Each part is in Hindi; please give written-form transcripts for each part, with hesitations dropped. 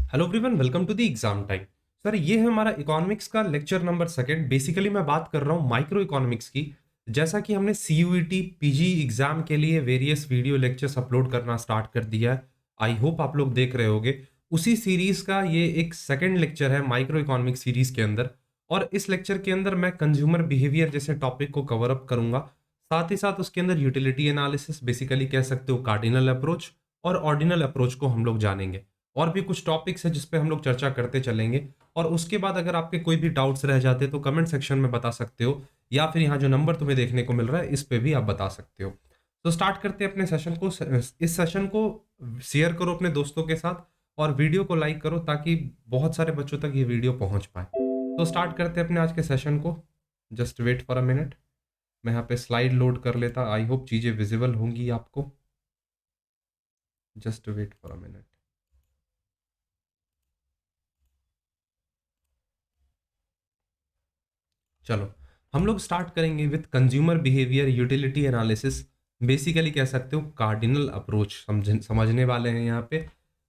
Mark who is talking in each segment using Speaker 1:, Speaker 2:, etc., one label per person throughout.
Speaker 1: Hello everyone, welcome to the exam time. Sir, ये है हमारा इकोनॉमिक्स का लेक्चर नंबर सेकंड। बेसिकली मैं बात कर रहा हूँ माइक्रो इकोनॉमिक्स की। जैसा कि हमने सीयूईटी पीजी एग्जाम के लिए वेरियस वीडियो लेक्चर्स अपलोड करना स्टार्ट कर दिया है। आई होप आप लोग देख रहे होगे। उसी सीरीज का ये एक सेकंड लेक्चर है माइक्रो इकोनॉमिक्स सीरीज के अंदर। और इस लेक्चर के अंदर मैं कंज्यूमर बिहेवियर जैसे टॉपिक को कवर अप करूंगा। साथ ही साथ उसके अंदर यूटिलिटी एनालिसिस, बेसिकली कह सकते हो कार्डिनल अप्रोच और ऑर्डिनल अप्रोच को हम लोग जानेंगे। और भी कुछ टॉपिक्स है जिस पे हम लोग चर्चा करते चलेंगे। और उसके बाद अगर आपके कोई भी डाउट्स रह जाते तो कमेंट सेक्शन में बता सकते हो, या फिर यहाँ जो नंबर तुम्हें देखने को मिल रहा है इस पे भी आप बता सकते हो। तो स्टार्ट करते हैं अपने सेशन को। इस सेशन को शेयर करो अपने दोस्तों के साथ और वीडियो को लाइक करो ताकि बहुत सारे बच्चों तक ये वीडियो पहुंच पाए। तो स्टार्ट करते हैं अपने आज के सेशन को। Just wait for a minute. मैं यहाँ पे स्लाइड लोड कर लेता। आई होप चीजें विजिबल होंगी आपको। Just wait for a minute. चलो, हम लोग स्टार्ट करेंगे with consumer behaviour utility analysis. Basically कह सकते हो कार्डिनल अप्रोच समझने वाले हैं यहाँ पे।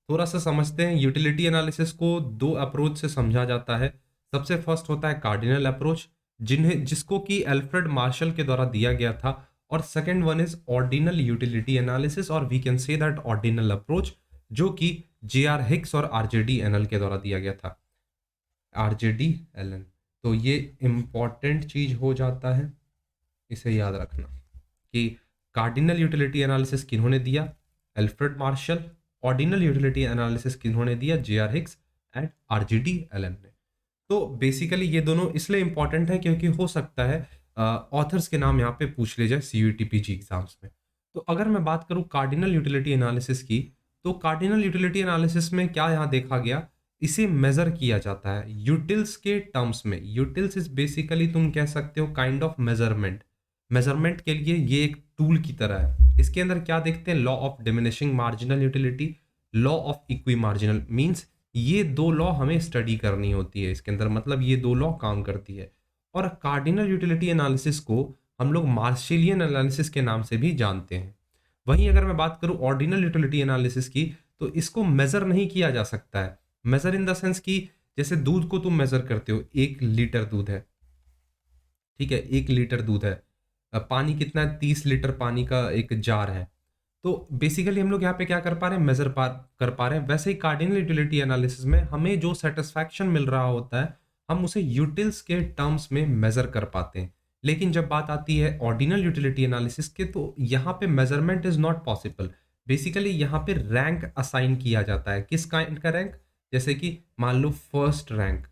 Speaker 1: थोड़ा सा समझते हैं। यूटिलिटी एनालिसिस को दो अप्रोच से समझा जाता है। सबसे फर्स्ट होता है कार्डिनल अप्रोच, जिसको कि अल्फ्रेड मार्शल के द्वारा दिया गया था। और second one is ordinal utility analysis, और we can say that ordinal approach, जो कि जे आर हिक्स और आरजेडी एनएल के द्वारा दिया गया था। RGD Allen. तो ये इंपॉर्टेंट चीज हो जाता है, इसे याद रखना कि कार्डिनल यूटिलिटी एनालिसिस किन्होंने दिया, Alfred Marshall. Ordinal utility analysis किन्होंने दिया, J R Hicks and RGD Allen ने। तो बेसिकली ये दोनों इसलिए इंपॉर्टेंट है क्योंकि हो सकता है ऑथर्स के नाम यहाँ पे पूछ ले जाए सीयूईटी पीजी एग्जाम्स में। तो अगर मैं बात करूँ कार्डिनल यूटिलिटी एनालिसिस की, तो कार्डिनल यूटिलिटी एनालिसिस में क्या यहाँ देखा गया, इसे मेजर किया जाता है यूटिल्स के टर्म्स में। यूटिल्स इज बेसिकली तुम कह सकते हो काइंड ऑफ मेजरमेंट। मेजरमेंट के लिए ये एक टूल की तरह है। इसके अंदर क्या देखते हैं, law of diminishing marginal utility, law of equi marginal. Means ये दो लॉ हमें स्टडी करनी होती है इसके अंदर, मतलब ये दो लॉ काम करती है। और कार्डिनल यूटिलिटी एनालिसिस को हम लोग मार्शेलियन एनालिसिस के नाम से भी जानते हैं। वहीं अगर मैं बात करूं ऑर्डिनल यूटिलिटी एनालिसिस की, तो इसको मेजर नहीं किया जा सकता है। मेजर इन द सेंस कि जैसे दूध को तुम मेजर करते हो, 1 लीटर दूध है, ठीक है, 1 लीटर दूध है। पानी कितना है, 30 लीटर पानी का एक जार है। तो बेसिकली हम लोग यहाँ पे क्या कर पा रहे हैं, कर पा रहे हैं। वैसे ही कार्डिनल यूटिलिटी एनालिसिस में हमें जो सेटिस्फैक्शन मिल रहा होता है, हम उसे यूटिल्स के टर्म्स में मेजर कर पाते हैं। लेकिन जब बात आती है ऑर्डिनल यूटिलिटी एनालिसिस के, तो यहाँ पे measurement is not possible. Basically यहाँ पे रैंक असाइन किया जाता है। किस काइंड का रैंक, जैसे कि मान लो first rank,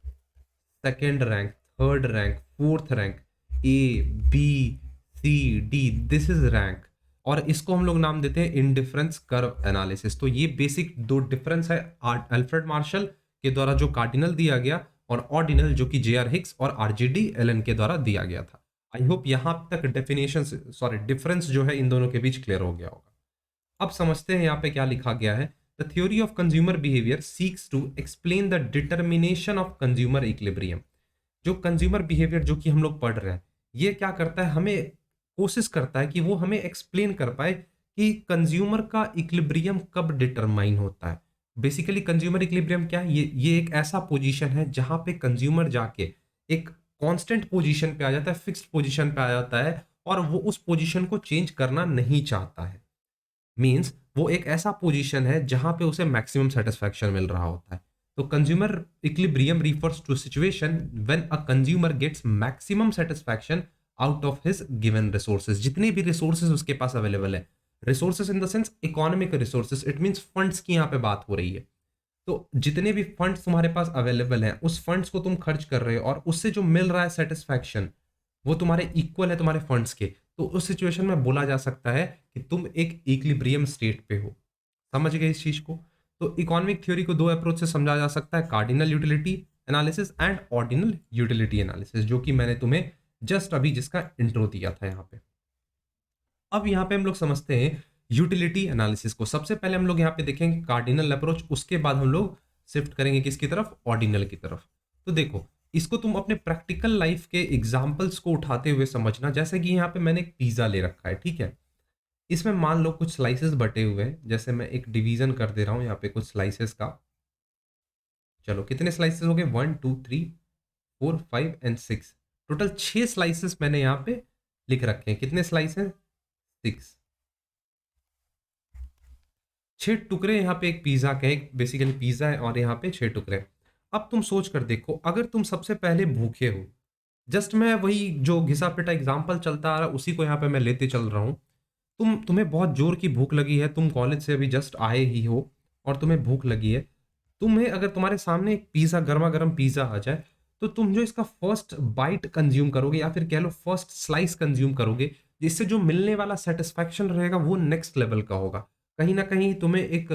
Speaker 1: second rank, third rank, fourth rank, A, B, C, D, this is rank. और इसको हम लोग नाम देते हैं इंडिफरेंस कर्व एनालिसिस। तो ये बेसिक दो डिफरेंस है अल्फ्रेड मार्शल के द्वारा जो कार्डिनल दिया गया, और ऑर्डिनल जो कि जे आर हिक्स और आरजेडी एलन के द्वारा दिया गया था। आई होप यहां तक डेफिनेशन, सॉरी डिफरेंस जो है इन दोनों के बीच क्लियर हो गया होगा। अब समझते हैं यहाँ पे क्या लिखा गया है। The theory of consumer behaviour seeks to explain the determination of consumer equilibrium. जो कंज्यूमर बिहेवियर जो कि हम लोग पढ़ रहे हैं, ये क्या करता है, हमें कोशिश करता है कि वो हमें एक्सप्लेन कर पाए कि कंज्यूमर का इक्विलिब्रियम कब डिटरमाइन होता है। बेसिकली कंज्यूमर इक्विलिब्रियम क्या है, ये एक ऐसा पोजीशन है जहां पे कंज्यूमर जाके एक कांस्टेंट पोजीशन पे आ जाता है, फिक्स्ड पोजीशन पे आ जाता है, और वो उस पोजीशन को चेंज करना नहीं चाहता है। मीन्स वो एक ऐसा पोजीशन है जहां पे उसे मैक्सिमम सेटिस्फैक्शन मिल रहा होता है। तो consumer equilibrium refers to situation when a consumer gets maximum satisfaction out of his given resources. जितने भी रिसोर्सेज उसके पास अवेलेबल है, resources in the sense economic resources, it means funds की यहाँ पे बात हो रही है। तो जितने भी फंड्स तुम्हारे पास अवेलेबल हैं, उस फंड्स को तुम खर्च कर रहे हो और उससे जो मिल रहा है सेटिस्फैक्शन, वो तुम्हारे इक्वल है तुम्हारे फंड्स के। तो उस सिचुएशन में बोला जा सकता है कि तुम एक इक्विलिब्रियम स्टेट पे हो। समझ गए इस चीज को। तो इकोनॉमिक थ्योरी को दो अप्रोच से समझा जा सकता है, cardinal utility analysis and ordinal utility analysis, जो कि मैंने तुम्हें जस्ट अभी जिसका इंट्रो दिया था यहाँ पे। अब यहाँ पे हम लोग समझते हैं यूटिलिटी एनालिसिस को। सबसे पहले हम लोग यहाँ पे देखेंगे कार्डिनल अप्रोच, उसके बाद हम लोग शिफ्ट करेंगे किसकी तरफ, ऑर्डिनल की तरफ। तो देखो, इसको तुम अपने प्रैक्टिकल लाइफ के एग्जाम्पल्स को उठाते हुए समझना। जैसे कि यहाँ पे मैंने एक पिज्जा ले रखा है, ठीक है। इसमें मान लो कुछ स्लाइसेस बटे हुए हैं, जैसे मैं एक डिवीजन कर दे रहा हूँ यहाँ पे कुछ स्लाइसेस का। चलो कितने स्लाइसेस हो गए, 1 2 3 4 5 एंड 6, टोटल 6 स्लाइसेस मैंने यहाँ पे लिख रखे हैं। कितने स्लाइस हैं, 6, 6 टुकड़े यहाँ पे एक पिज्जा के, एक बेसिकली पिज्जा है और यहाँ पे 6 टुकड़े। अब तुम सोच कर देखो, अगर तुम सबसे पहले भूखे हो, जस्ट मैं वही जो घिसा पिटा एग्जाम्पल चलता आ रहा उसी को यहाँ पे मैं लेते चल रहा हूँ। तुम्हें बहुत जोर की भूख लगी है, तुम कॉलेज से अभी जस्ट आए ही हो और तुम्हें भूख लगी है। तुम्हें अगर तुम्हारे सामने एक पिज्जा, गर्मा गर्म पिज्जा आ जाए, तो तुम जो इसका फर्स्ट बाइट कंज्यूम करोगे या फिर कह लो फर्स्ट स्लाइस कंज्यूम करोगे, जिससे जो मिलने वाला सेटिस्फैक्शन रहेगा वो नेक्स्ट लेवल का होगा। कहीं ना कहीं तुम्हें एक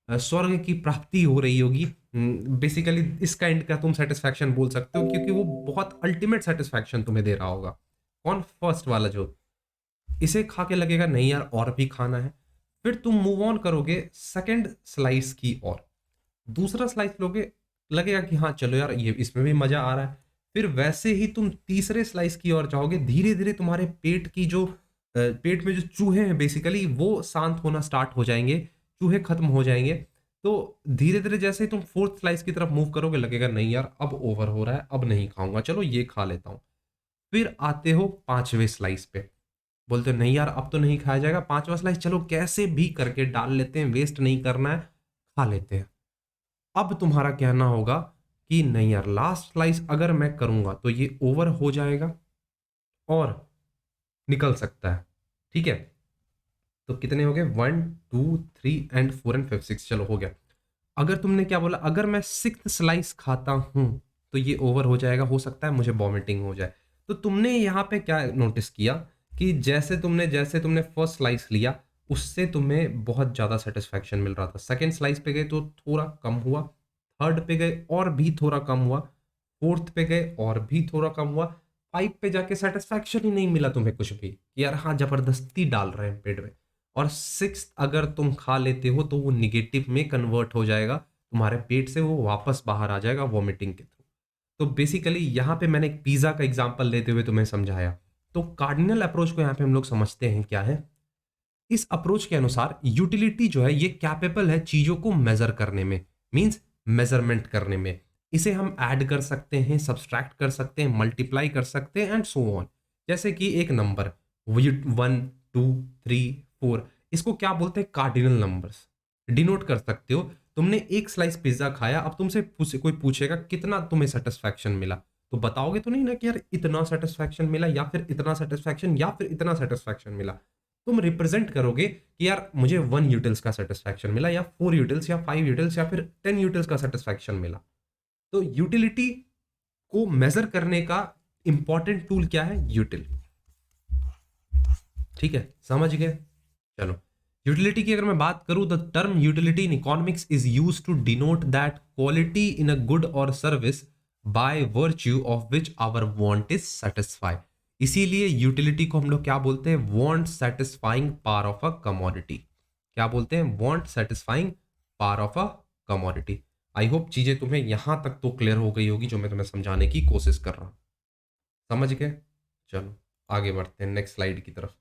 Speaker 1: स्वर्ग की प्राप्ति हो रही होगी। बेसिकली इस काइंड का तुम सेटिस्फैक्शन बोल सकते हो, क्योंकि वो बहुत अल्टीमेट सेटिस्फैक्शन तुम्हें दे रहा होगा। कौन, फर्स्ट वाला जो, इसे खा के लगेगा नहीं यार और भी खाना है। फिर तुम मूव ऑन करोगे सेकंड स्लाइस की ओर, दूसरा स्लाइस लोगे, लगेगा कि हाँ चलो यार ये इसमें भी मजा आ रहा है। फिर वैसे ही तुम तीसरे स्लाइस की ओर जाओगे, धीरे धीरे तुम्हारे पेट की जो पेट में जो चूहे हैं बेसिकली वो शांत होना स्टार्ट हो जाएंगे, चूहे खत्म हो जाएंगे। तो धीरे धीरे जैसे ही तुम फोर्थ स्लाइस की तरफ मूव करोगे, लगेगा नहीं यार अब ओवर हो रहा है, अब नहीं खाऊंगा, चलो ये खा लेता हूं। फिर आते हो पांचवें स्लाइस पे, बोलते हो नहीं यार अब तो नहीं खाया जाएगा, पांचवा स्लाइस चलो कैसे भी करके डाल लेते हैं, वेस्ट नहीं करना है, खा लेते हैं। अब तुम्हारा कहना होगा कि नहीं यार लास्ट स्लाइस अगर मैं करूंगा तो ये ओवर हो जाएगा और निकल सकता है। ठीक है, तो कितने हो गए, 1 2 3 एंड 4 एंड 5 6, चलो हो गया। अगर तुमने क्या बोला, अगर मैं सिक्स्थ स्लाइस खाता हूं तो ये ओवर हो जाएगा, हो सकता है मुझे वॉमिटिंग हो जाए। तो तुमने यहाँ पे क्या नोटिस किया कि जैसे तुमने फर्स्ट स्लाइस लिया उससे तुम्हें बहुत ज्यादा सेटिस्फैक्शन मिल रहा था, सेकेंड स्लाइस पे गए तो थोड़ा कम हुआ, थर्ड पे गए और भी थोड़ा कम हुआ, फोर्थ पे गए और भी थोड़ा कम हुआ, फाइव पे जाके सेटिस्फैक्शन ही नहीं मिला तुम्हें कुछ भी कि यार हाँ जबरदस्ती डाल रहे हैं पेट में, और सिक्स अगर तुम खा लेते हो तो वो निगेटिव में कन्वर्ट हो जाएगा, तुम्हारे पेट से वो वापस बाहर आ जाएगा वॉमिटिंग के थ्रू। तो बेसिकली यहाँ पे मैंने एक पिज्जा का एग्जांपल लेते हुए तुम्हें समझाया। तो कार्डिनल अप्रोच को यहाँ पे हम लोग समझते हैं क्या है। इस अप्रोच के अनुसार यूटिलिटी जो है ये कैपेबल है चीजों को मेजर करने में, मींस मेजरमेंट करने में। इसे हम ऐड कर सकते हैं, सब्सट्रैक्ट कर सकते हैं, मल्टीप्लाई कर सकते हैं एंड सो ऑन। जैसे कि एक नंबर 1 2 3 4, इसको क्या बोलते हैं, कार्डिनल नंबर्स डिनोट कर सकते हो। तुमने एक स्लाइस पिज्जा खाया, अब तुमसे कोई पूछेगा कितना तुम्हें सेटिस्फैक्शन मिला, तो बताओगे तो नहीं ना कि यार इतना सेटिस्फैक्शन मिला या फिर इतना सेटिस्फैक्शन या फिर इतना सेटिस्फैक्शन मिला। तुम रिप्रेजेंट करोगे कि यार मुझे 1 यूटिल्स का सेटिस्फैक्शन मिला या 4 यूटिल्स या 5 यूटिल्स या फिर 10 यूटिल्स का सेटिस्फैक्शन मिला। तो यूटिलिटी को मेजर करने का इंपॉर्टेंट टूल क्या है, यूटिल। ठीक है, समझ गए। चलो, यूटिलिटी की अगर मैं बात करूं, the term utility in economics is use to denote that quality in a good or service by virtue of which our want is satisfy. इसीलिए यूटिलिटी को हम लोग क्या बोलते हैं, want satisfying power of a commodity. क्या बोलते हैं, want satisfying power of a commodity. I hope चीजें तुम्हें यहां तक तो क्लियर हो गई होगी जो मैं तुम्हें समझाने की कोशिश कर रहा हूं। समझ गए। चलो आगे बढ़ते हैं नेक्स्ट स्लाइड की तरफ।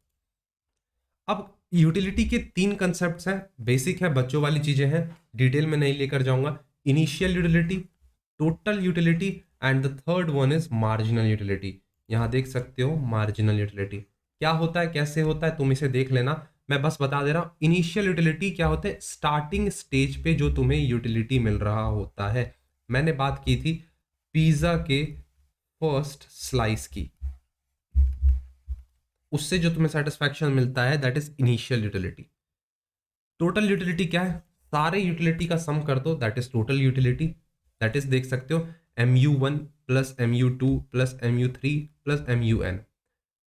Speaker 1: अब यूटिलिटी के 3 कंसेप्ट हैं, बेसिक है, बच्चों वाली चीजें हैं, डिटेल में नहीं लेकर जाऊंगा। Initial utility, total utility and the third one is marginal utility. यहां देख सकते हो मार्जिनल यूटिलिटी क्या होता है, कैसे होता है, तुम इसे देख लेना, मैं बस बता दे रहा हूं। इनिशियल यूटिलिटी क्या होता है, स्टार्टिंग स्टेज पे जो तुम्हें यूटिलिटी मिल रहा होता है। मैंने बात की थी पिज्जा के फर्स्ट स्लाइस की, उससे जो तुम्हें सेटिस्फैक्शन मिलता है that is initial utility. Total utility क्या है, सारे यूटिलिटी का सम कर दो that is total utility. That is देख सकते हो MU1 plus MU2 plus MU3 plus MUN।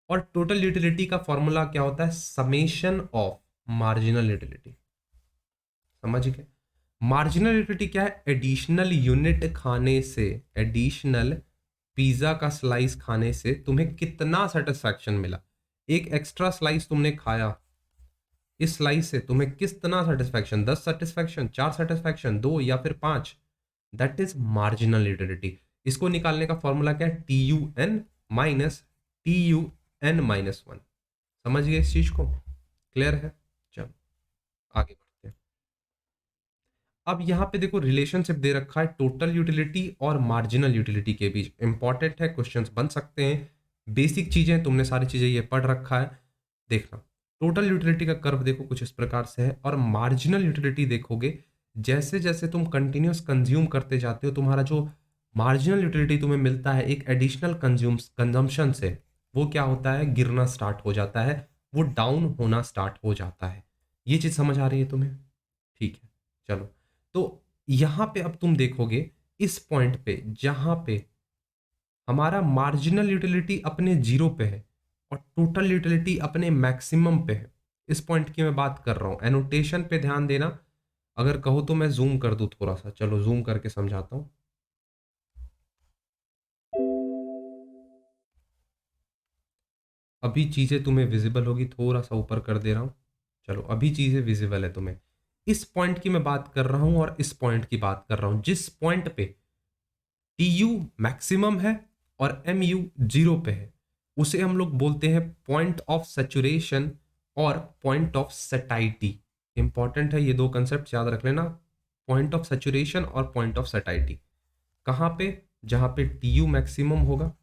Speaker 1: और टोटल यूटिलिटी का फॉर्मूला क्या होता है, समेशन ऑफ मार्जिनल यूटिलिटी। समझ गए। मार्जिनल यूटिलिटी क्या है, एडिशनल यूनिट खाने से, एडिशनल पिज्जा का स्लाइस खाने से तुम्हें कितना सेटिस्फैक्शन मिला। एक एक्स्ट्रा स्लाइस तुमने खाया, इस स्लाइस से तुम्हें कितना सेटिस्फैक्शन, 10 सेटिस्फैक्शन, 4 सेटिस्फैक्शन, 2 या फिर 5, दैट इज मार्जिनल यूटिलिटी। इसको निकालने का फॉर्मूला क्या है, TUN माइनस TUN-1। समझ गए इस चीज को, क्लियर है। चलो आगे बढ़ते हैं। अब यहाँ पे देखो रिलेशनशिप दे रखा है टोटल यूटिलिटी और मार्जिनल यूटिलिटी के बीच। इंपॉर्टेंट है, क्वेश्चंस बन सकते हैं, बेसिक चीजें, तुमने सारी चीजें ये पढ़ रखा है। देखना, टोटल यूटिलिटी का कर्व देखो कुछ इस प्रकार से है, और मार्जिनल यूटिलिटी देखोगे जैसे जैसे तुम कंटिन्यूअस कंज्यूम करते जाते हो, तुम्हारा जो मार्जिनल यूटिलिटी तुम्हें मिलता है एक एडिशनल कंजम्पशन से, वो क्या होता है, गिरना स्टार्ट हो जाता है, वो डाउन होना स्टार्ट हो जाता है। ये चीज समझ आ रही है तुम्हें? ठीक है, चलो। तो यहां पे अब तुम देखोगे इस पॉइंट पे जहां पे हमारा मार्जिनल यूटिलिटी अपने जीरो पे है और टोटल यूटिलिटी अपने मैक्सिमम पे है, इस पॉइंट की मैं बात कर रहा हूं। एनोटेशन पे ध्यान देना, अगर कहो तो मैं जूम कर दूं थोड़ा सा, चलो जूम करके समझाता हूं। अभी चीजें तुम्हें विजिबल होगी, थोड़ा सा ऊपर कर दे रहा हूं। चलो, अभी चीजें विजिबल है तुम्हें। इस पॉइंट की मैं बात कर रहा हूं और इस पॉइंट की बात कर रहा हूं, जिस पॉइंट पे टी यू मैक्सिमम है और एम यू जीरो पे है, उसे हम लोग बोलते हैं पॉइंट ऑफ सेचुरेशन और पॉइंट ऑफ सेटाइटी। इंपॉर्टेंट है, ये दो कंसेप्ट याद रख लेना, पॉइंट ऑफ सेचुरेशन और पॉइंट ऑफ सेटाइटी। कहां पे? जहां पे टी यू मैक्सिमम होगा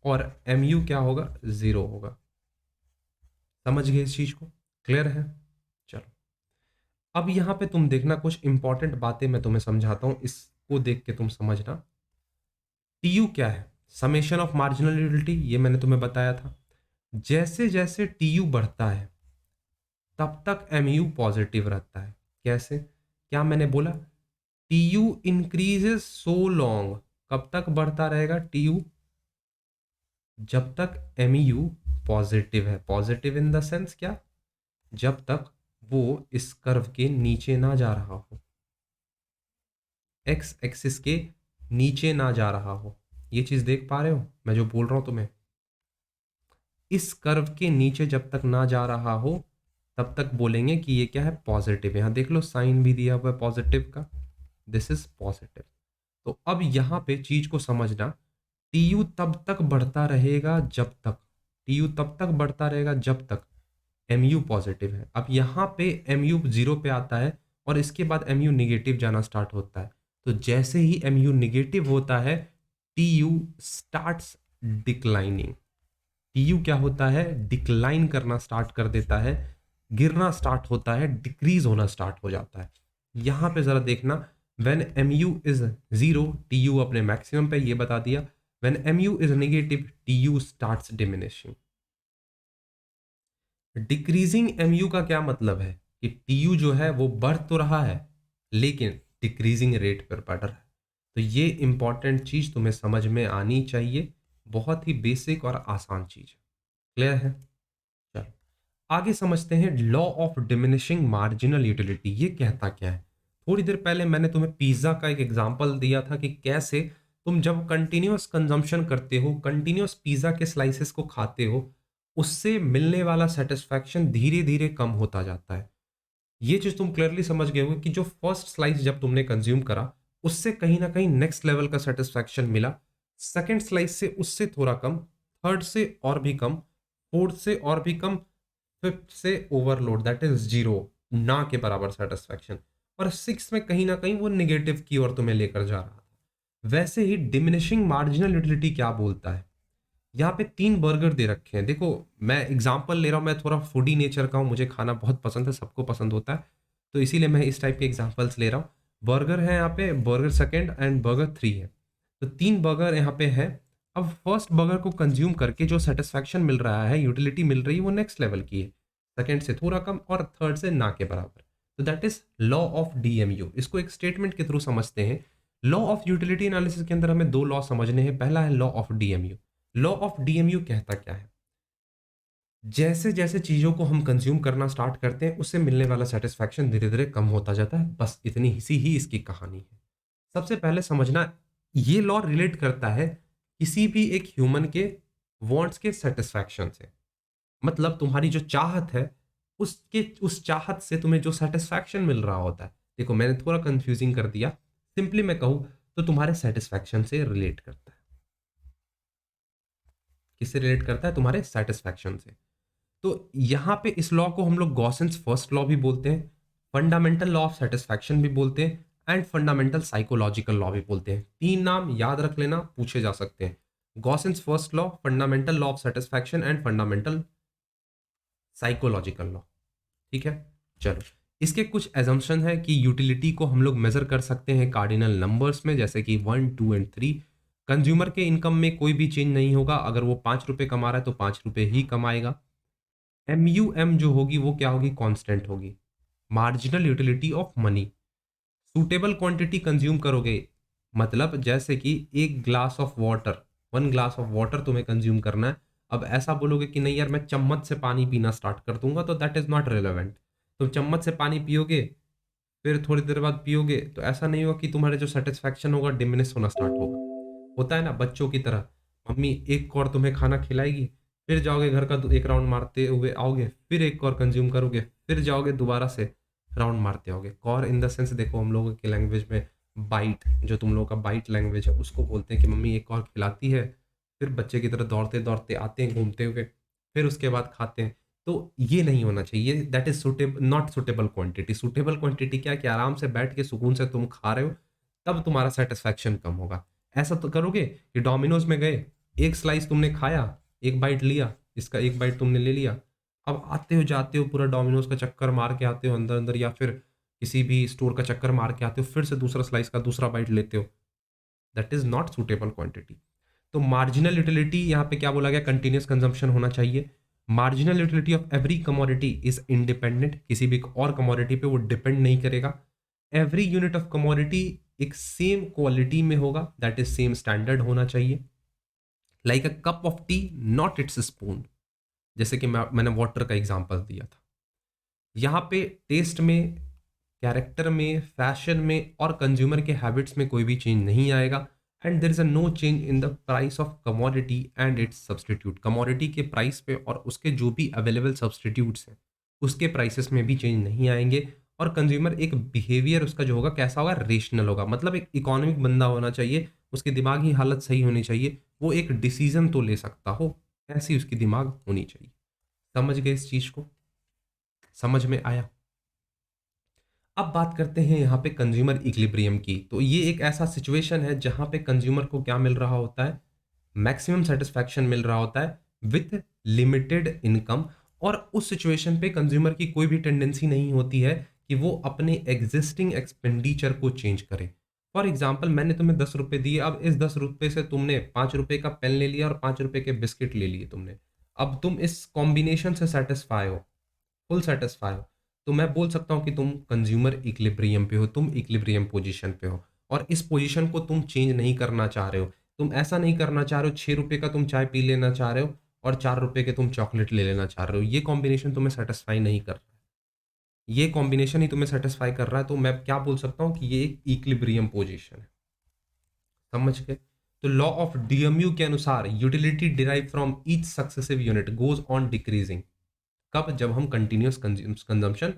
Speaker 1: और एम यू क्या होगा, जीरो होगा। समझ गए इस चीज को? क्लियर है? चलो, अब यहां पे तुम देखना, कुछ इंपॉर्टेंट बातें मैं तुम्हें समझाता हूं, इसको देख के तुम समझना। टी यू क्या है? समेशन ऑफ मार्जिनल यूटिलिटी, ये मैंने तुम्हें बताया था। जैसे जैसे टी यू बढ़ता है तब तक एम यू पॉजिटिव रहता है। कैसे? क्या मैंने बोला? T U increases so long, कब तक बढ़ता रहेगा टी यू? जब तक एम यू पॉजिटिव है। पॉजिटिव इन द सेंस क्या? जब तक वो इस कर्व के नीचे ना जा रहा हो, एक्स एक्सिस के नीचे ना जा रहा हो। ये चीज देख पा रहे हो मैं जो बोल रहा हूं तुम्हें? इस कर्व के नीचे जब तक ना जा रहा हो तब तक बोलेंगे कि ये क्या है, पॉजिटिव। यहां देख लो साइन भी दिया हुआ है पॉजिटिव का, दिस इज पॉजिटिव। तो अब यहां पे चीज को समझना, टी यू तब तक बढ़ता रहेगा जब तक, टी यू तब तक बढ़ता रहेगा जब तक एम यू पॉजिटिव है। अब यहाँ पे एम यू जीरो पे आता है और इसके बाद एम यू निगेटिव जाना स्टार्ट होता है। तो जैसे ही एम यू निगेटिव होता है, T U starts declining. T U क्या होता है, डिक्लाइन करना स्टार्ट कर देता है, गिरना स्टार्ट होता है, डिक्रीज होना स्टार्ट हो जाता है। यहां पे जरा देखना, when M U is zero, T U अपने मैक्सिमम पे, ये बता दिया। When M U is negative, T U starts diminishing. Decreasing MU का क्या मतलब है कि टीयू जो है वो बढ़ तो रहा है लेकिन डिक्रीजिंग रेट पर बढ़ रहा है। तो ये इंपॉर्टेंट चीज तुम्हें समझ में आनी चाहिए, बहुत ही बेसिक और आसान चीज है। क्लियर है? चलो, आगे समझते हैं law of diminishing marginal utility. ये कहता क्या है? थोड़ी देर पहले मैंने तुम्हें पिज्जा का एक एग्जांपल दिया था कि कैसे तुम जब कंटिन्यूअस कंजम्पशन करते हो, कंटिन्यूअस पिज्जा के स्लाइसेस को खाते हो, उससे मिलने वाला सेटिस्फैक्शन धीरे धीरे कम होता जाता है। ये चीज तुम क्लियरली समझ गए हो कि जो फर्स्ट स्लाइस जब तुमने कंज्यूम करा, उससे कहीं ना कहीं नेक्स्ट लेवल का सेटिस्फैक्शन मिला, सेकेंड स्लाइस से उससे थोड़ा कम, थर्ड से और भी कम, फोर्थ से और भी कम, फिफ्थ से ओवरलोड दैट इज जीरो, ना के बराबर सेटिस्फैक्शन, और सिक्स में कहीं ना कहीं वो निगेटिव की ओर तुम्हें लेकर जा रहा था। वैसे ही डिमिनिशिंग मार्जिनल यूटिलिटी क्या बोलता है? यहाँ पे तीन बर्गर दे रखे हैं। देखो, मैं एग्जांपल ले रहा हूँ, मैं थोड़ा फूडी नेचर का हूँ, मुझे खाना बहुत पसंद है, सबको पसंद होता है, तो इसीलिए मैं इस टाइप के एग्जांपल्स ले रहा हूँ। बर्गर है यहाँ पे, burger second and burger three है, तो तीन बर्गर यहाँ पे है। अब फर्स्ट बर्गर को कंज्यूम करके जो सेटिस्फैक्शन मिल रहा है, यूटिलिटी मिल रही है, वो नेक्स्ट लेवल की है, सेकंड से थोड़ा कम और थर्ड से ना के बराबर। तो that is law of DMU. इसको एक स्टेटमेंट के थ्रू समझते हैं। लॉ ऑफ यूटिलिटी एनालिसिस के अंदर हमें दो लॉ समझने हैं। पहला है law of DMU. Law of DMU कहता क्या है? जैसे जैसे चीजों को हम कंज्यूम करना स्टार्ट करते हैं, उससे मिलने वाला सेटिस्फैक्शन धीरे धीरे कम होता जाता है। बस इतनी सी ही इसकी कहानी है। सबसे पहले समझना, ये लॉ रिलेट करता है किसी भी एक ह्यूमन के वांट्स के सेटिस्फैक्शन से। मतलब तुम्हारी जो चाहत है, उसके उस चाहत से तुम्हें जो सेटिस्फैक्शन मिल रहा होता है, देखो मैंने थोड़ा कंफ्यूजिंग कर दिया, सिंपली मैं कहूं तो तुम्हारे सेटिस्फैक्शन से रिलेट करता है। किससे रिलेट करता है? तुम्हारे सेटिस्फैक्शन से। तो यहां पे इस लॉ को हम लोग गॉसेंस फर्स्ट लॉ भी बोलते हैं। फंडामेंटल लॉ ऑफ सेटिस्फैक्शन भी बोलते हैं एंड फंडामेंटल साइकोलॉजिकल लॉ भी बोलते हैं। 3 नाम याद रख लेना, पूछे जा सकते हैं। Gossen's first law, fundamental law of satisfaction and fundamental psychological law. ठीक है, चलो। इसके कुछ एजम्पशन है कि यूटिलिटी को हम लोग मेजर कर सकते हैं कार्डिनल नंबर्स में, जैसे कि 1, 2 एंड 3। कंज्यूमर के इनकम में कोई भी चेंज नहीं होगा, अगर वो 5 रुपए कमा रहा है तो 5 रुपए ही कमाएगा। एम जो होगी वो क्या होगी, कांस्टेंट होगी। Marginal utility of money, suitable quantity consume करोगे, मतलब जैसे कि 1 ग्लास ऑफ वाटर तुम्हें कंज्यूम करना है। अब ऐसा बोलोगे कि नहीं यार मैं चम्मच से पानी पीना स्टार्ट कर दूंगा, तो दैट इज नॉट रिलेवेंट। तुम चम्मच से पानी पियोगे, फिर थोड़ी देर बाद पियोगे, तो ऐसा नहीं होगा कि तुम्हारे जो सेटिस्फैक्शन होगा डिमिनिश होना स्टार्ट होगा। होता है ना बच्चों की तरह, मम्मी एक और तुम्हें खाना खिलाएगी, फिर जाओगे घर का एक राउंड मारते हुए आओगे, फिर एक और कंज्यूम करोगे, फिर जाओगे दोबारा से राउंड मारते होगे। कॉर इन द सेंस देखो, हम लोगों के लैंग्वेज में बाइट, जो तुम लोगों का बाइट लैंग्वेज है, उसको बोलते हैं कि मम्मी एक और खिलाती है, फिर बच्चे की तरह दौड़ते दौड़ते आते हैं घूमते हुए, फिर उसके बाद खाते हैं। तो ये नहीं होना चाहिए, that is suitable, not suitable quantity. Suitable quantity क्या, कि आराम से बैठ के सुकून से तुम खा रहे हो, तब तुम्हारा सेटिस्फैक्शन कम होगा। ऐसा तो करोगे कि डोमिनोज में गए, एक स्लाइस तुमने खाया, एक बाइट लिया, इसका एक बाइट तुमने ले लिया, अब आते हो जाते हो पूरा डोमिनोज का चक्कर मार के आते हो अंदर अंदर, या फिर किसी भी स्टोर का चक्कर मार के आते हो, फिर से दूसरा स्लाइस का दूसरा बाइट लेते हो, that is not suitable quantity. तो मार्जिनल यूटिलिटी यहाँ पे क्या बोला गया, कंटिन्यूस कंजम्पशन होना चाहिए। Marginal utility of every commodity is independent, किसी भी और कमोडिटी पे वो डिपेंड नहीं करेगा। एवरी यूनिट ऑफ कमोडिटी एक सेम क्वालिटी में होगा, दैट इज सेम स्टैंडर्ड होना चाहिए। Like a cup of T not it's spoon, जैसे कि मैंने वाटर का एग्जांपल दिया था। यहाँ पे टेस्ट में, कैरेक्टर में, फैशन में और कंज्यूमर के हैबिट्स में कोई भी चेंज नहीं आएगा। And there is a no change in the price of commodity and its substitute, commodity के प्राइस पे और उसके जो भी अवेलेबल सब्सटीट्यूट्स हैं उसके प्राइसेस में भी चेंज नहीं आएंगे। और कंज्यूमर एक बिहेवियर उसका जो होगा कैसा होगा, रेशनल होगा, मतलब एक इकोनॉमिक बंदा होना चाहिए, उसकी दिमागी हालत सही होनी चाहिए, वो एक डिसीजन तो ले सकता हो, ऐसी उसकी दिमाग होनी चाहिए। समझ गए इस चीज को, समझ में आया। अब बात करते हैं यहाँ पे कंज्यूमर इक्विलिब्रियम की। तो ये एक ऐसा सिचुएशन है जहां पे कंज्यूमर को क्या मिल रहा होता है, मैक्सिमम सेटिस्फैक्शन मिल रहा होता है विथ लिमिटेड इनकम। और उस सिचुएशन पे कंज्यूमर की कोई भी टेंडेंसी नहीं होती है कि वो अपने एग्जिस्टिंग एक्सपेंडिचर को चेंज करे। फॉर एग्जाम्पल, मैंने तुम्हें 10 रुपए दिए, अब इस 10 रुपए से तुमने 5 रुपए का पेन ले लिया और 5 रुपए के बिस्किट ले लिए तुमने। अब तुम इस कॉम्बिनेशन से सेटिस्फाई हो, फुल सेटिस्फाई हो, तो मैं बोल सकता हूं कि तुम कंज्यूमर इक्विलिब्रियम पे हो, तुम इक्विलिब्रियम पोजीशन पे हो। और इस पोजीशन को तुम चेंज नहीं करना चाह रहे हो। तुम ऐसा नहीं करना चाह रहे हो 6 रुपए का तुम चाय पी लेना चाह रहे हो और 4 रुपए के तुम चॉकलेट ले लेना चाह रहे हो। ये कॉम्बिनेशन तुम्हें सेटिस्फाई नहीं कर रहा है, ये कॉम्बिनेशन ही तुम्हें सेटिस्फाई कर रहा है। तो मैं क्या बोल सकता हूँ कि ये एक इक्विलिब्रियम पोजीशन है। समझ गए। तो लॉ ऑफ डीएमयू के अनुसार utility derive from each successive unit goes on decreasing. कब, जब हम कंटिन्यूस कंजम्पशन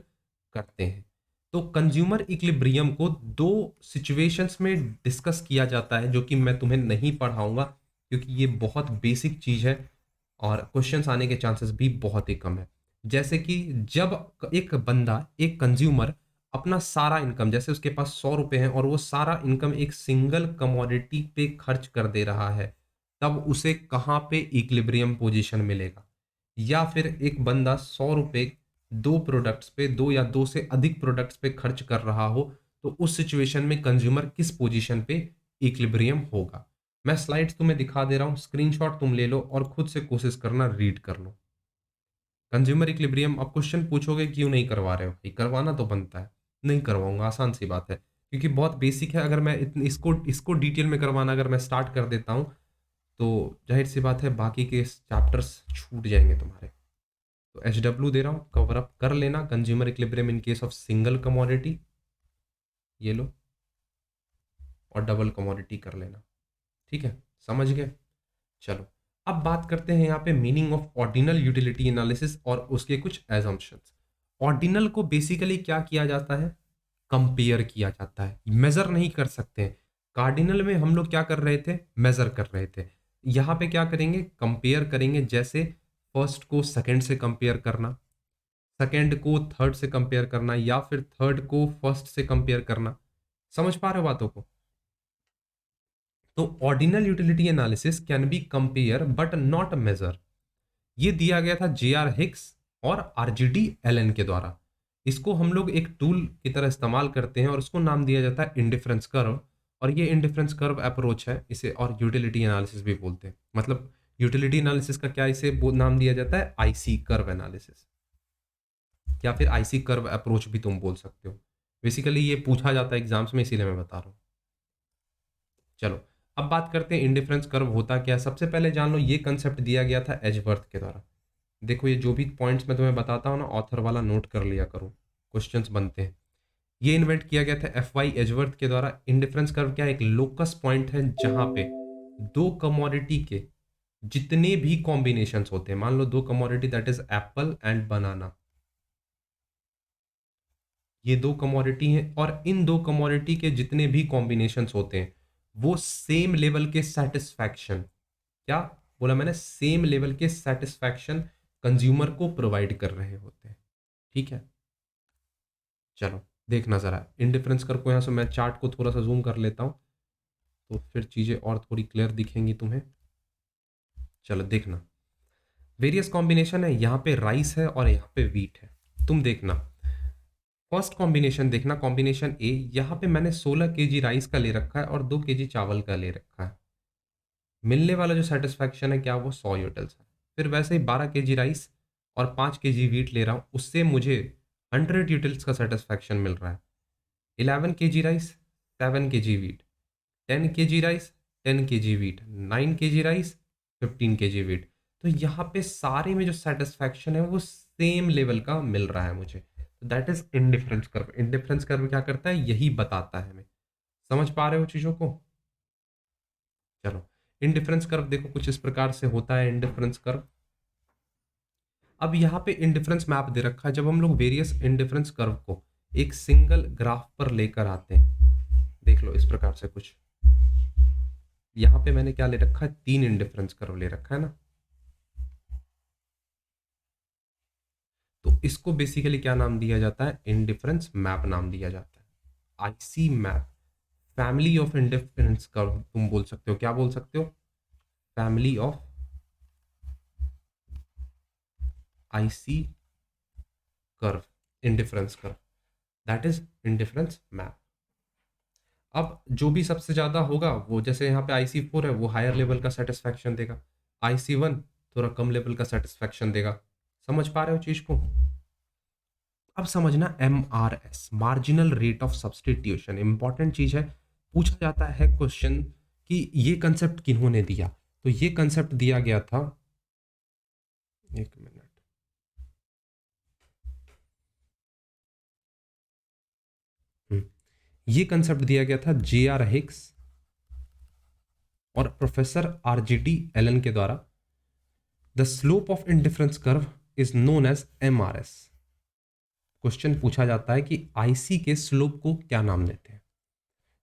Speaker 1: करते हैं। तो कंज्यूमर इक्विलिब्रियम को 2 सिचुएशंस में डिस्कस किया जाता है, जो कि मैं तुम्हें नहीं पढ़ाऊंगा क्योंकि ये बहुत बेसिक चीज है और क्वेश्चंस आने के चांसेस भी बहुत ही कम है। जैसे कि जब एक बंदा, एक कंज्यूमर अपना सारा इनकम, जैसे उसके पास 100 रुपए हैं और वो सारा इनकम एक सिंगल कमोडिटी पे खर्च कर दे रहा है, तब उसे कहाँ पे इक्विलिब्रियम पोजीशन मिलेगा। या फिर एक बंदा 100 रुपए 2 प्रोडक्ट्स पे, 2 या 2 से अधिक प्रोडक्ट्स पे खर्च कर रहा हो, तो उस सिचुएशन में कंज्यूमर किस पोजीशन पे इक्विलिब्रियम होगा। मैं स्लाइड्स तुम्हें दिखा दे रहा हूं, स्क्रीनशॉट तुम ले लो और खुद से कोशिश करना, रीड कर लो। कंज्यूमर इक्विलिब्रियम, अब क्वेश्चन पूछोगे क्यों नहीं करवा रहे हो भाई, करवाना तो बनता है। नहीं करवाऊंगा, आसान सी बात है, क्योंकि बहुत बेसिक है। अगर मैं इसको इसको डिटेल में करवाना अगर मैं स्टार्ट कर देता हूं, तो जाहिर सी बात है बाकी के चैप्टर्स छूट जाएंगे तुम्हारे। तो HW दे रहा हूँ, कवर अप कर लेना। Consumer equilibrium in case of single commodity, ये लो, और डबल कमोडिटी कर लेना। ठीक है, समझ गए। चलो, अब बात करते हैं यहाँ पे meaning of ordinal utility analysis और उसके कुछ एजम्पशंस। ऑर्डिनल को बेसिकली क्या किया जाता है, कंपेयर किया जाता है, मेजर नहीं कर सकते हैं। कार्डिनल में हम लोग क्या कर रहे थे, मेजर कर रहे थे। यहाँ पे क्या करेंगे, कंपेयर करेंगे। जैसे फर्स्ट को सेकंड से कंपेयर करना, सेकंड को थर्ड से कंपेयर करना या फिर थर्ड को फर्स्ट से कंपेयर करना। समझ पा रहे हो बातों को? तो ordinal utility analysis can be compare but not measure. ये दिया गया था जे.आर. हिक्स और आर.जी.डी. एलन के द्वारा। इसको हम लोग एक टूल की तरह इस्तेमाल करते हैं और उसको नाम दिया जाता है इंडिफरेंस कर्व। और ये इंडिफरेंस कर्व अप्रोच है इसे, और यूटिलिटी एनालिसिस भी बोलते हैं। मतलब यूटिलिटी एनालिसिस का क्या इसे नाम दिया जाता है, आईसी कर्व एनालिसिस, या फिर आईसी कर्व अप्रोच भी तुम बोल सकते हो। बेसिकली ये पूछा जाता है एग्जाम्स में, इसीलिए मैं बता रहा हूँ। चलो अब बात करते हैं इंडिफरेंस कर्व होता क्या है। सबसे पहले जान लो, ये कंसेप्ट दिया गया था एजवर्थ के द्वारा। देखो ये जो भी पॉइंट्स मैं तुम्हें बताता हूँ ना, ऑथर वाला नोट कर लिया करो, क्वेश्चंस बनते हैं। ये इन्वेंट किया गया था एफ.वाई. एजवर्थ के द्वारा। इंडिफरेंस कर्व क्या है, एक लोकस पॉइंट है जहां पे दो कमोडिटी के जितने भी कॉम्बिनेशंस होते हैं, मान लो दो commodity that is apple and banana, ये दो कमोडिटी हैं और इन दो कमोडिटी के जितने भी कॉम्बिनेशंस होते हैं वो सेम लेवल के सेटिस्फैक्शन, क्या बोला मैंने, सेम लेवल के सेटिस्फैक्शन कंज्यूमर को प्रोवाइड कर रहे होते हैं। ठीक है, चलो देखना जरा इंडिफरेंस कर्व को। यहाँ से मैं चार्ट को थोड़ा सा जूम कर लेता हूँ तो फिर चीजें और थोड़ी क्लियर दिखेंगी तुम्हें। चलो देखना, वेरियस कॉम्बिनेशन है, यहाँ पे राइस है और यहाँ पे वीट है। तुम देखना फर्स्ट कॉम्बिनेशन, देखना कॉम्बिनेशन ए, यहाँ पे मैंने 16 kg राइस का ले रखा है और 2 kg चावल का ले रखा है। मिलने वाला जो सेटिस्फैक्शन है क्या, वो 100 यूटिल्स है। फिर वैसे ही 12 kg राइस और 5 kg वीट ले रहा हूँ, उससे मुझे 100 यूटिल्स का सेटिस्फैक्शन मिल रहा है। 11 kg rice, 7 kg wheat, 10 kg rice, 10 kg wheat, 9 kg rice, 15 kg wheat. तो यहाँ पे सारे में जो सेटिस्फैक्शन है वो सेम लेवल का मिल रहा है मुझे। That is indifference curve. Indifference curve क्या करता है, यही बताता है हमें। समझ पा रहे हो चीजों को? चलो इंडिफरेंस कर्व देखो कुछ इस प्रकार से होता है इंडिफरेंस कर्व। अब यहाँ पे इंडिफरेंस मैप दे रखा है। जब हम लोग वेरियस इंडिफरेंस कर्व को एक सिंगल ग्राफ पर लेकर आते हैं, देख लो इस प्रकार से कुछ, यहाँ पे मैंने क्या ले रखा है, 3 इंडिफरेंस कर्व ले रखा है ना। तो इसको बेसिकली क्या नाम दिया जाता है, इंडिफरेंस मैप नाम दिया जाता है। IC map, family of indifference curve तुम बोल सकते हो। क्या बोल सकते हो, family of IC curve, indifference curve, that is indifference map. अब जो भी सबसे ज्यादा होगा वो, जैसे यहाँ पे IC4 है, वो हायर लेवल का सेटिस्फैक्शन देगा, IC1 थोड़ा कम लेवल का सेटिस्फैक्शन देगा। समझ पा रहे हो चीज को? अब समझना MRS, marginal rate of substitution, important चीज है। पूछा जाता है क्वेश्चन कि ये कंसेप्ट किन्होंने दिया, तो ये कंसेप्ट दिया गया था, एक मिनट, ये कंसेप्ट दिया गया था जे.आर. हिक्स और प्रोफेसर आर.जी.डी. एलन के द्वारा। The slope of indifference curve is known as MRS। Question पूछा जाता है कि आईसी के स्लोप को क्या नाम देते हैं।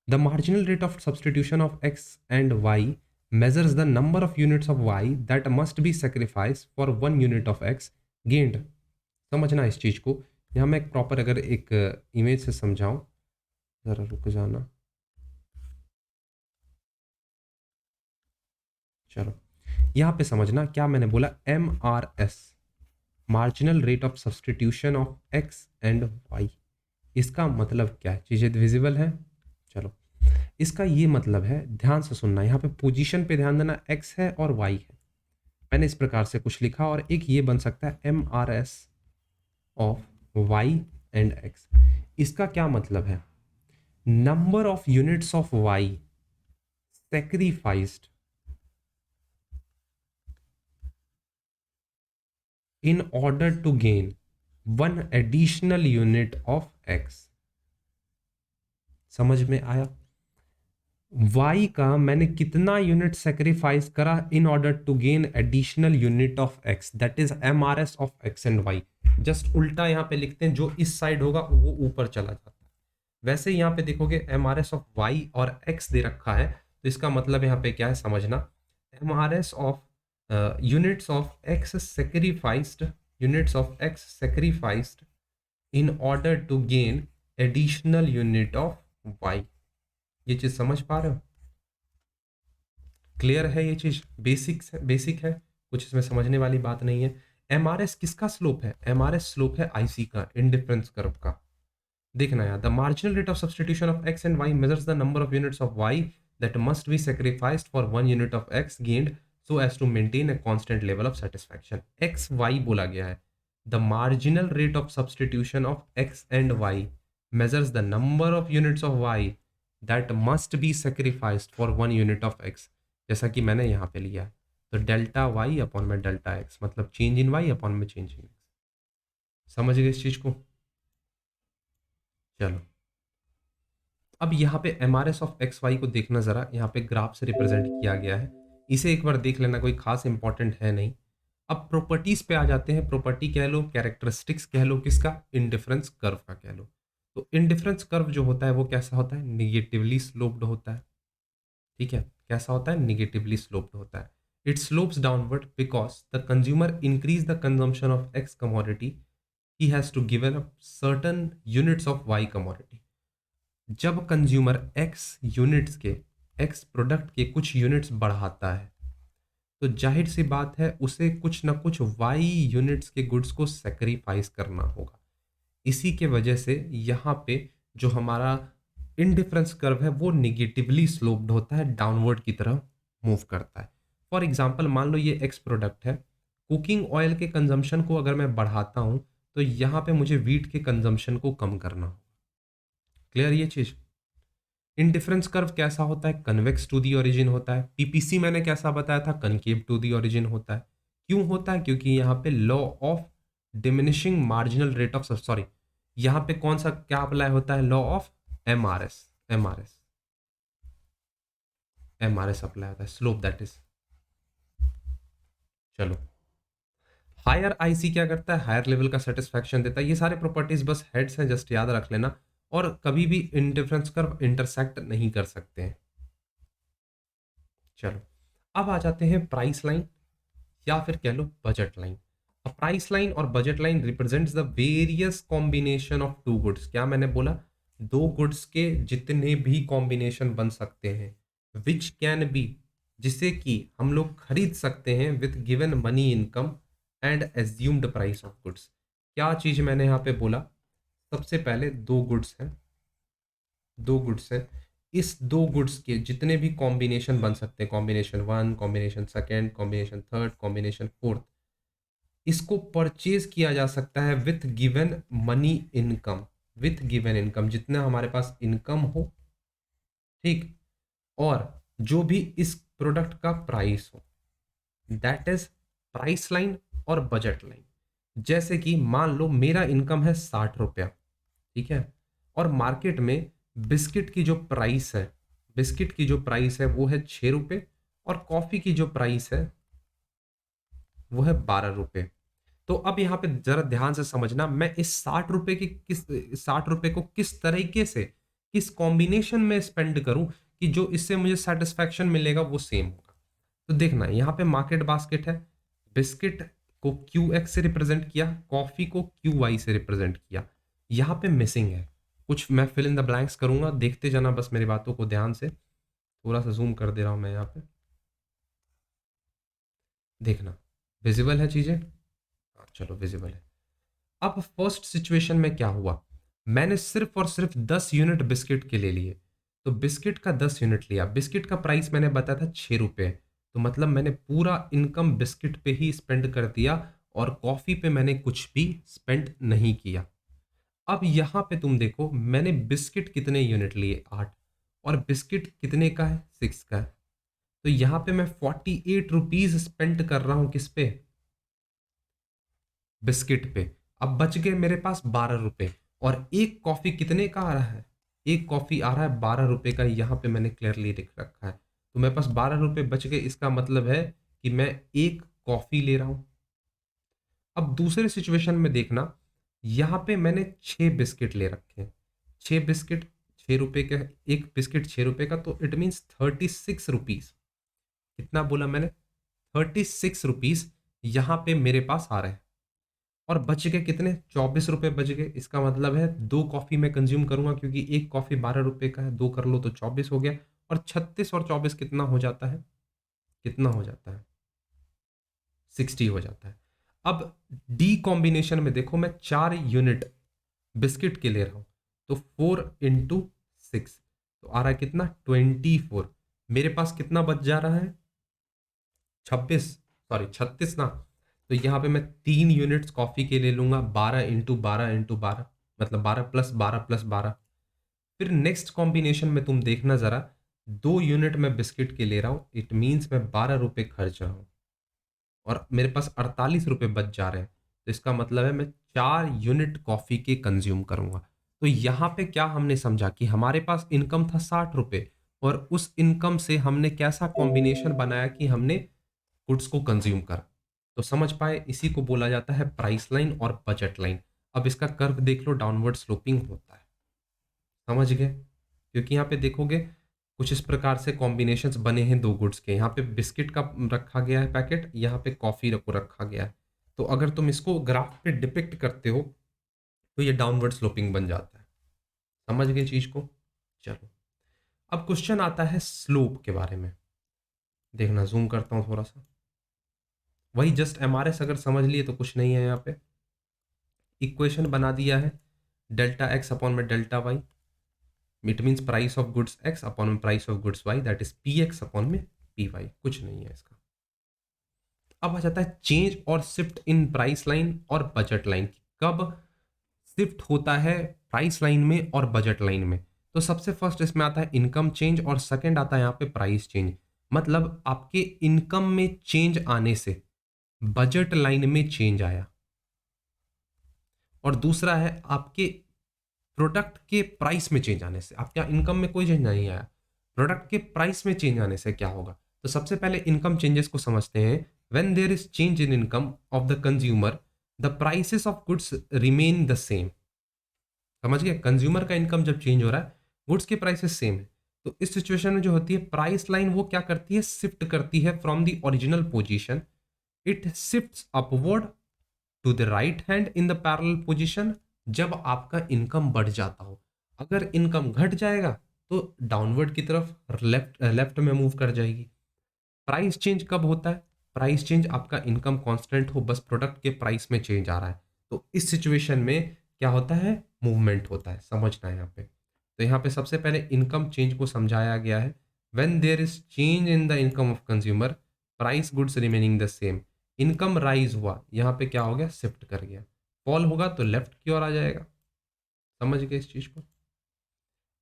Speaker 1: The marginal rate of substitution of x and y measures the number of units of y that must be sacrificed for 1 unit of x gained। समझना इस चीज को। यहाँ मैं एक प्रॉपर अगर एक इमेज से समझाऊं, जरा रुक जाना। चलो यहाँ पे समझना क्या मैंने बोला, MRS, marginal rate of substitution of x and y। इसका मतलब क्या है, चीजें विजिबल है? चलो इसका ये मतलब है, ध्यान से सुनना, यहाँ पे पोजीशन पे ध्यान देना, x है और y है। मैंने इस प्रकार से कुछ लिखा और एक ये बन सकता है MRS of y and x। इसका क्या मतलब है, number of units of y sacrificed in order to gain 1 additional unit of x। समझ में आया? y का मैंने कितना यूनिट सेक्रीफाइस करा in order to gain additional unit of x, that is MRS of x and y। Just उल्टा यहाँ पे लिखते हैं, जो इस साइड होगा वो ऊपर चला जाता है। वैसे यहाँ पे देखोगे MRS ऑफ y और x दे रखा है, तो इसका मतलब यहाँ पे क्या है, समझना, MRS of units of x sacrificed units of x sacrificed in order to gain additional unit of y। ये चीज समझ पा रहे हो? क्लियर है ये चीज? बेसिक है, कुछ इसमें समझने वाली बात नहीं है। एमआरएस किसका स्लोप है? एमआरएस स्लोप है आईसी का, इंडिफरेंस कर्व का। देखना यार, the marginal rate of substitution of x and y measures the number of units of y that must be sacrificed for one unit of x gained so as to maintain a constant level of satisfaction. X y बोला गया है। The marginal rate of substitution of x and y measures the number of units of y that must be sacrificed for one unit of x, जैसा कि मैंने यहाँ पे लिया है। तो डेल्टा वाई अपॉन में डेल्टा एक्स, मतलब चेंज इन वाई अपॉन में चेंज इन एक्स। समझ गए इस चीज को? चलो, अब यहाँ पे एमआरएस ऑफ एक्स वाई को देखना जरा, यहाँ पे ग्राफ से रिप्रेजेंट किया गया है। इसे एक बार देख लेना, कोई खास इंपॉर्टेंट है नहीं। अब प्रॉपर्टीज पे आ जाते हैं। प्रॉपर्टी कह लो, कैरेक्टरिस्टिक्स कह लो, किसका? इंडिफरेंस कर्व का कह लो। तो इंडिफरेंस कर्व जो होता है वो कैसा होता है? निगेटिवली स्लोप्ड होता है। ठीक है, कैसा होता है? निगेटिवली स्लोप्ड होता है। It slopes downward because the consumer increase the consumption of x commodity, he has to given up certain units of y commodity. जब कंज्यूमर एक्स यूनिट्स के, एक्स प्रोडक्ट के कुछ यूनिट्स बढ़ाता है, तो जाहिर सी बात है उसे कुछ ना कुछ वाई यूनिट्स के गुड्स को सेक्रीफाइस करना होगा। इसी के वजह से यहाँ पे जो हमारा इनडिफरेंस कर्व है वो निगेटिवली स्लोप्ड होता है, डाउनवर्ड की तरफ मूव करता है। फॉर एग्जाम्पल, मान लो ये एक्स प्रोडक्ट है, कुकिंग ऑयल के कंजम्पशन को अगर मैं बढ़ाता हूं तो यहाँ पे मुझे वीट के कंजम्पशन को कम करना होगा। क्लियर ये चीज? इंडिफरेंस कर्व कैसा होता है? कन्वेक्स टू दी ओरिजिन होता है। पीपीसी मैंने कैसा बताया था? कनकेव टू दी ओरिजिन होता है। क्यों होता है? क्योंकि यहाँ पे law of diminishing marginal rate of, sorry, यहाँ पे कौन सा क्या अप्लाई होता है? Law of MRS, MRS, MRS apply होता है, स्लोप दैट इज। चलो, हायर आईसी क्या करता है? हायर लेवल का सेटिस्फैक्शन देता है। ये सारे प्रॉपर्टीज बस हेड्स हैं, जस्ट याद रख लेना। और कभी भी इंडिफरेंस कर्व इंटरसेक्ट नहीं कर सकते हैं। चलो, अब आ जाते हैं प्राइस लाइन या फिर कह लो बजट लाइन। प्राइस लाइन और budget line represents the various combination of two goods. क्या मैंने बोला? दो गुड्स के जितने भी कॉम्बिनेशन बन सकते हैं, विच कैन बी, जिसे कि हम लोग खरीद सकते हैं with given money income and assumed price of goods. क्या चीज मैंने यहाँ पे बोला? सबसे पहले दो गुड्स हैं, दो गुड्स हैं, इस दो गुड्स के जितने भी कॉम्बिनेशन बन सकते हैं, combination one, combination second, combination third, combination fourth, इसको परचेज किया जा सकता है with given money income, with given income, जितना हमारे पास इनकम हो, ठीक, और जो भी इस प्रोडक्ट का प्राइस हो, दैट इज प्राइस लाइन और बजट लाइन। जैसे कि मान लो मेरा इनकम है 60 रुपया, ठीक है, और मार्केट में बिस्किट की जो प्राइस है, बिस्किट की जो प्राइस है वो है 6 रुपये, और कॉफी की जो प्राइस है वो है 12 रुपये। तो अब यहाँ पे जरा ध्यान से समझना, मैं इस 60 रुपये की किस 60 रुपये को किस तरीके से, किस कॉम्बिनेशन में स्पेंड करूं कि जो इससे मुझे सेटिस्फैक्शन मिलेगा वो सेम होगा। तो देखना, यहाँ पे मार्केट बास्केट है, बिस्किट को क्यू एक्स से रिप्रेजेंट किया, कॉफी को क्यू वाई से रिप्रेजेंट किया। यहाँ पे मिसिंग है कुछ, मैं फिल इन द ब्लैंक्स करूंगा, देखते जाना बस मेरी बातों को ध्यान से। थोड़ा सा जूम कर दे रहा हूं मैं यहाँ पे, देखना विजिबल है चीजें? हाँ, चलो विजिबल है। अब फर्स्ट सिचुएशन में क्या हुआ, मैंने सिर्फ और सिर्फ 10 यूनिट बिस्किट के ले लिए। तो बिस्किट का 10 यूनिट लिया, बिस्किट का प्राइस मैंने बताया था 6 रुपये, तो मतलब मैंने पूरा इनकम बिस्किट पे ही स्पेंड कर दिया और कॉफी पे मैंने कुछ भी स्पेंड नहीं किया। अब यहां पे तुम देखो, मैंने बिस्किट कितने यूनिट लिए? 8, और बिस्किट कितने का है? 6 का है। तो यहां पे मैं 48 रुपीज स्पेंड कर रहा हूं किस पे? बिस्किट पे। अब बच गए मेरे पास 12 रुपए, और एक कॉफी कितने का आ रहा है? एक कॉफी आ रहा है 12 रुपए का, यहाँ पे मैंने क्लियरली लिख रखा है। तो मेरे पास 12 रुपए बच गए, इसका मतलब है कि मैं एक कॉफी ले रहा हूं। अब दूसरे सिचुएशन में देखना, यहाँ पे मैंने 6 बिस्किट ले रखे हैं, 6 बिस्किट 6 रुपए का, एक बिस्किट 6 रुपए का, तो इट मीन्स 36 रुपीज। कितना बोला मैंने? 36 रुपीज यहाँ पे मेरे पास आ रहे हैं। और बच गए कितने, 24 रुपए बच गए। इसका मतलब है 2 कॉफ़ी मैं कंज़्यूम करूँगा, क्योंकि 1 कॉफ़ी 12 रुपए का है, 2 कर लो तो 24 हो गया। और 36 और 24 कितना हो जाता है? कितना हो जाता है? 60 हो जाता है। अब डी कॉम्बिनेशन में देखो, मैं 4 यूनिट बिस्किट के ले रहा हूँ, तो 4 इंटू 6 तो आ रहा है कितना, 24। मेरे पास कितना बच जा रहा है, 26, सॉरी 36 ना। तो यहाँ पे मैं 3 यूनिट्स कॉफ़ी के ले लूंगा, 12 इंटू 12 इंटू 12, मतलब 12 प्लस 12 प्लस 12। फिर नेक्स्ट कॉम्बिनेशन में तुम देखना जरा, 2 यूनिट मैं बिस्किट के ले रहा हूँ, इट मीन्स मैं 12 रुपए खर्च रहा हूँ और मेरे पास 48 रुपए बच जा रहे हैं। तो इसका मतलब है मैं 4 यूनिट कॉफ़ी के कंज्यूम करूंगा। तो यहाँ पे क्या हमने समझा कि हमारे पास इनकम था 60 रुपए, और उस इनकम से हमने कैसा कॉम्बिनेशन बनाया कि हमने गुड्स को कंज्यूम करा। तो समझ पाए, इसी को बोला जाता है प्राइस लाइन और बजट लाइन। अब इसका कर्व देख लो, डाउनवर्ड स्लोपिंग होता है। समझ गए? क्योंकि यहाँ पे देखोगे कुछ इस प्रकार से कॉम्बिनेशंस बने हैं दो गुड्स के। यहाँ पे बिस्किट का रखा गया है पैकेट, यहाँ पे कॉफी को रखा गया है। तो अगर तुम इसको ग्राफ पे डिपिक्ट करते हो तो ये डाउनवर्ड स्लोपिंग बन जाता है। समझ गए चीज को? चलो, अब क्वेश्चन आता है स्लोप के बारे में। देखना, जूम करता हूं थोड़ा सा। वही जस्ट एमआरएस अगर समझ लिए तो कुछ नहीं है। यहाँ पे इक्वेशन बना दिया है, डेल्टा एक्स अपॉन में delta Y, it means price of goods X upon में price of goods Y, that is P X upon में पी वाई। कुछ नहीं है इसका। अब आ जाता है चेंज और शिफ्ट इन प्राइस लाइन और बजट लाइन। कब शिफ्ट होता है प्राइस लाइन में और बजट लाइन में? तो सबसे फर्स्ट इसमें आता है इनकम चेंज, और सेकंड आता है यहाँ पे प्राइस चेंज। मतलब आपके इनकम में चेंज आने से बजट लाइन में चेंज आया, और दूसरा है आपके प्रोडक्ट के प्राइस में चेंज आने से। आपके इनकम में कोई चेंज नहीं आया, प्रोडक्ट के प्राइस में चेंज आने से क्या होगा। तो सबसे पहले इनकम चेंजेस को समझते हैं। When there is change in income of the consumer, the prices of goods remain the same. समझ गए? कंज्यूमर का इनकम जब चेंज हो रहा है, गुड्स के प्राइसेस सेम है। तो इस सिचुएशन में जो होती है प्राइस लाइन, वो क्या करती है, शिफ्ट करती है from the original position. It shifts upward to the right hand in the parallel position जब आपका इनकम बढ़ जाता हो। अगर इनकम घट जाएगा तो डाउनवर्ड की तरफ लेफ्ट लेफ्ट में मूव कर जाएगी। प्राइस चेंज कब होता है? प्राइस चेंज आपका इनकम कांस्टेंट हो, बस प्रोडक्ट के प्राइस में चेंज आ रहा है, तो इस सिचुएशन में क्या होता है, मूवमेंट होता है। समझना है यहाँ पे। तो यहाँ पे सबसे पहले इनकम चेंज को समझाया गया है। When there is change in the income of consumer, price goods remaining the same. Income rise हुआ, यहाँ पे क्या हो गया, शिफ्ट कर गया। फॉल होगा तो लेफ्ट की ओर आ जाएगा। समझ गए इस चीज को?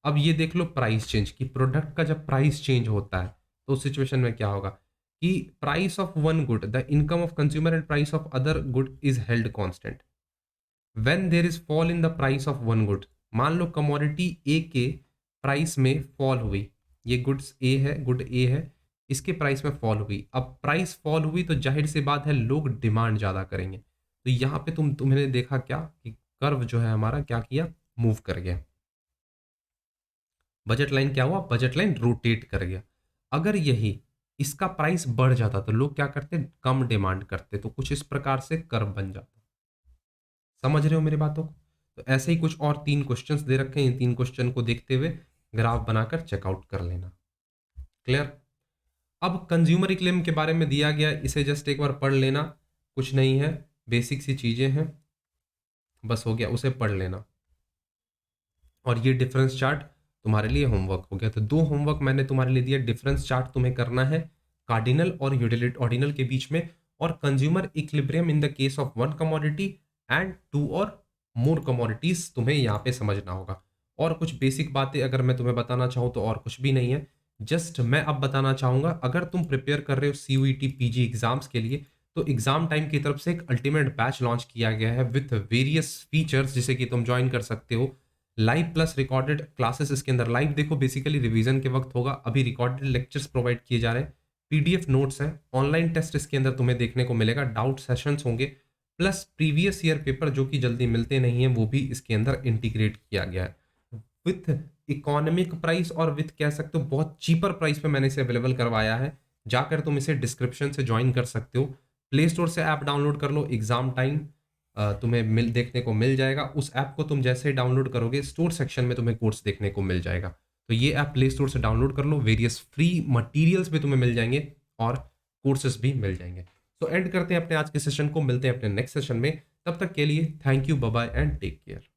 Speaker 1: अब ये देख लो प्राइस चेंज, कि प्रोडक्ट का जब प्राइस चेंज होता है तो उस सिचुएशन में क्या होगा कि price of one good, the income of consumer and price of other good is held constant. When there is fall in the price of one good, मान लो कमोडिटी ए के प्राइस में फॉल हुई, ये गुड्स ए है, गुड ए है, इसके प्राइस में फॉल हुई। अब प्राइस फॉल हुई तो जाहिर सी बात है लोग डिमांड ज्यादा करेंगे। तो यहाँ पे तुमने देखा क्या कि कर्व जो है हमारा क्या किया, मूव कर गया। बजट लाइन क्या हुआ, बजट लाइन रोटेट कर गया। अगर यही इसका प्राइस बढ़ जाता तो लोग क्या करते, कम डिमांड करते। तो कुछ इस प्रकार से कर्व बन जाता। समझ रहे हो मेरी बातों को? तो ऐसे ही कुछ और 3 क्वेश्चंस दे रखे हैं, इन 3 क्वेश्चन को देखते हुए ग्राफ बनाकर चेकआउट कर लेना। क्लियर? अब कंज्यूमर क्लेम के बारे में दिया गया, इसे जस्ट एक बार पढ़ लेना। कुछ नहीं है, बेसिक सी चीजें हैं, बस हो गया, उसे पढ़ लेना। और ये डिफरेंस चार्ट तुम्हारे लिए होमवर्क हो गया। तो 2 होमवर्क मैंने तुम्हारे लिए दिया। डिफरेंस चार्ट तुम्हें करना है कार्डिनल और यूटिलिटी ऑर्डिनल के बीच में, और consumer equilibrium in the case of one commodity and 2 और मोर कमोडिटीज तुम्हें यहाँ पे समझना होगा। और कुछ बेसिक बातें अगर मैं तुम्हें बताना चाहूँ तो और कुछ भी नहीं है। जस्ट मैं अब बताना चाहूंगा, अगर तुम प्रिपेयर कर रहे हो सीयूईटी पीजी एग्जाम्स के लिए, तो एग्जाम टाइम की तरफ से एक अल्टीमेट बैच लॉन्च किया गया है विथ वेरियस फीचर्स, जिसे कि तुम ज्वाइन कर सकते हो। लाइव प्लस रिकॉर्डेड क्लासेस इसके अंदर। लाइव देखो बेसिकली रिवीजन के वक्त होगा, अभी रिकॉर्डेड लेक्चर्स प्रोवाइड किए जा रहे हैं, पीडीएफ नोट्स हैं, ऑनलाइन टेस्ट इसके अंदर तुम्हें देखने को मिलेगा, डाउट सेशंस होंगे, प्लस प्रीवियस ईयर पेपर जो कि जल्दी मिलते नहीं है वो भी इसके अंदर इंटीग्रेट किया गया है विथ इकोनॉमिक प्राइस, और विथ कह सकते हो बहुत चीपर प्राइस पे मैंने इसे अवेलेबल करवाया है। जाकर तुम इसे डिस्क्रिप्शन से ज्वाइन कर सकते हो, प्ले स्टोर से ऐप डाउनलोड कर लो, एग्जाम टाइम तुम्हें देखने को मिल जाएगा। उस ऐप को तुम जैसे ही डाउनलोड करोगे, स्टोर सेक्शन में तुम्हें कोर्स देखने को मिल जाएगा। तो ये ऐप प्ले स्टोर से डाउनलोड कर लो, वेरियस फ्री मटेरियल्स भी तुम्हें मिल जाएंगे और कोर्सेस भी मिल जाएंगे। तो एंड करते हैं अपने आज के सेशन को, मिलते हैं अपने नेक्स्ट सेशन में। तब तक के लिए thank you, bye bye and take care.